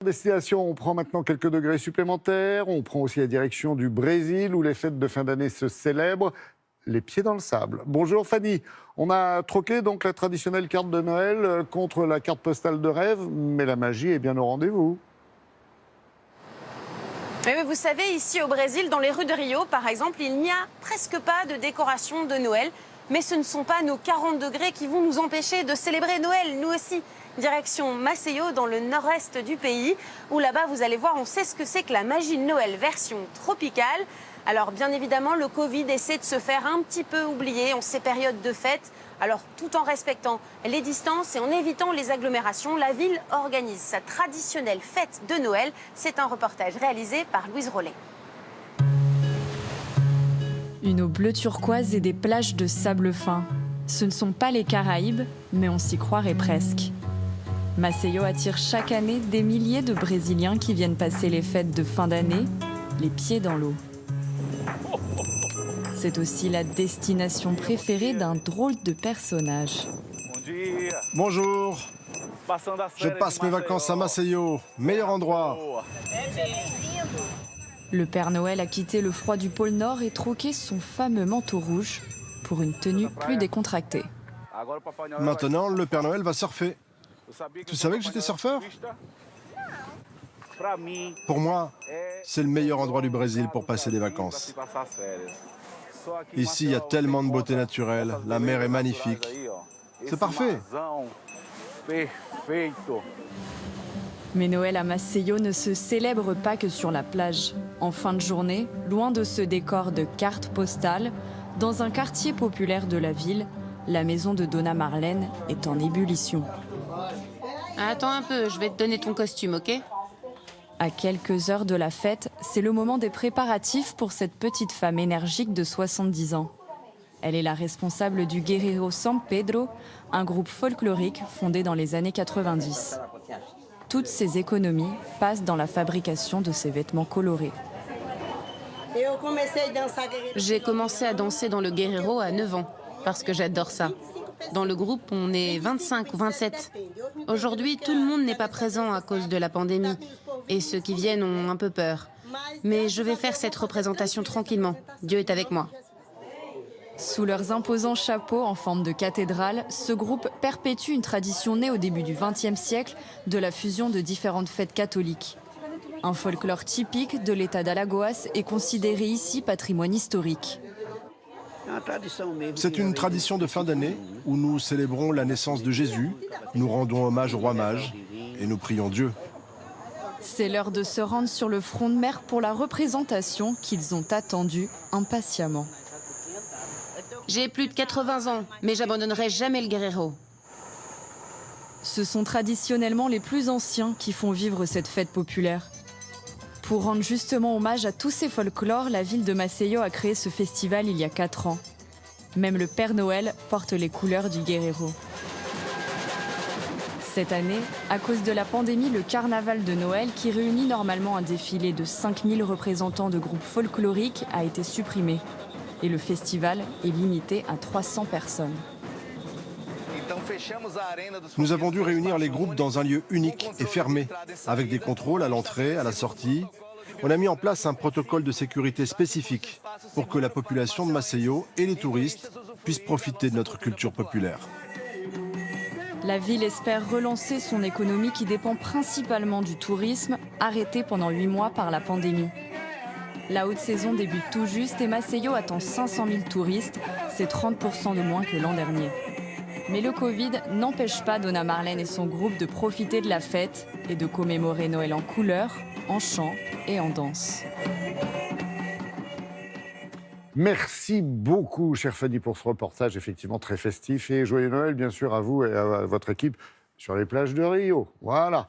Destination, on prend maintenant quelques degrés supplémentaires. On prend aussi la direction du Brésil où les fêtes de fin d'année se célèbrent. Les pieds dans le sable. Bonjour Fanny. On a troqué donc la traditionnelle carte de Noël contre la carte postale de rêve, mais la magie est bien au rendez-vous. Oui, vous savez, ici au Brésil, dans les rues de Rio, par exemple, il n'y a presque pas de décoration de Noël. Mais ce ne sont pas nos 40 degrés qui vont nous empêcher de célébrer Noël, nous aussi. Direction Maceió, dans le nord-est du pays, où là-bas, vous allez voir, on sait ce que c'est que la magie de Noël version tropicale. Alors, bien évidemment, le Covid essaie de se faire un petit peu oublier en ces périodes de fête. Alors, tout en respectant les distances et en évitant les agglomérations, la ville organise sa traditionnelle fête de Noël. C'est un reportage réalisé par Louise Rollet. Une eau bleu turquoise et des plages de sable fin. Ce ne sont pas les Caraïbes, mais on s'y croirait presque. Maceió attire chaque année des milliers de Brésiliens qui viennent passer les fêtes de fin d'année, les pieds dans l'eau. C'est aussi la destination préférée d'un drôle de personnage. Bonjour. Je passe mes vacances à Maceió, meilleur endroit. Le Père Noël a quitté le froid du pôle Nord et troqué son fameux manteau rouge pour une tenue plus décontractée. Maintenant, le Père Noël va surfer. Tu savais que j'étais surfeur? Pour moi, c'est le meilleur endroit du Brésil pour passer des vacances. Ici, il y a tellement de beauté naturelle, la mer est magnifique. C'est parfait. Mais Noël à Maceió ne se célèbre pas que sur la plage. En fin de journée, loin de ce décor de cartes postales, dans un quartier populaire de la ville, la maison de Dona Marlene est en ébullition. Attends un peu, je vais te donner ton costume, ok? À quelques heures de la fête, c'est le moment des préparatifs pour cette petite femme énergique de 70 ans. Elle est la responsable du Guerreiro San Pedro, un groupe folklorique fondé dans les années 90. Toutes ses économies passent dans la fabrication de ces vêtements colorés. J'ai commencé à danser dans le Guerreiro à 9 ans, parce que j'adore ça. Dans le groupe, on est 25 ou 27. Aujourd'hui, tout le monde n'est pas présent à cause de la pandémie, et ceux qui viennent ont un peu peur. Mais je vais faire cette représentation tranquillement. Dieu est avec moi. Sous leurs imposants chapeaux en forme de cathédrale, ce groupe perpétue une tradition née au début du XXe siècle de la fusion de différentes fêtes catholiques. Un folklore typique de l'État d'Alagoas est considéré ici patrimoine historique. C'est une tradition de fin d'année où nous célébrons la naissance de Jésus, nous rendons hommage au roi mage et nous prions Dieu. C'est l'heure de se rendre sur le front de mer pour la représentation qu'ils ont attendue impatiemment. J'ai plus de 80 ans, mais j'abandonnerai jamais le Guerreiro. Ce sont traditionnellement les plus anciens qui font vivre cette fête populaire. Pour rendre justement hommage à tous ces folklores, la ville de Maceió a créé ce festival il y a 4 ans. Même le Père Noël porte les couleurs du Guerreiro. Cette année, à cause de la pandémie, le carnaval de Noël, qui réunit normalement un défilé de 5000 représentants de groupes folkloriques, a été supprimé. Et le festival est limité à 300 personnes. Nous avons dû réunir les groupes dans un lieu unique et fermé, avec des contrôles à l'entrée, à la sortie. On a mis en place un protocole de sécurité spécifique pour que la population de Maceió et les touristes puissent profiter de notre culture populaire. La ville espère relancer son économie qui dépend principalement du tourisme, arrêté pendant 8 mois par la pandémie. La haute saison débute tout juste et Maceió attend 500 000 touristes, c'est 30% de moins que l'an dernier. Mais le Covid n'empêche pas Dona Marlene et son groupe de profiter de la fête et de commémorer Noël en couleurs, en chant et en danse. Merci beaucoup, chère Fanny, pour ce reportage effectivement très festif. Et joyeux Noël, bien sûr, à vous et à votre équipe sur les plages de Rio. Voilà.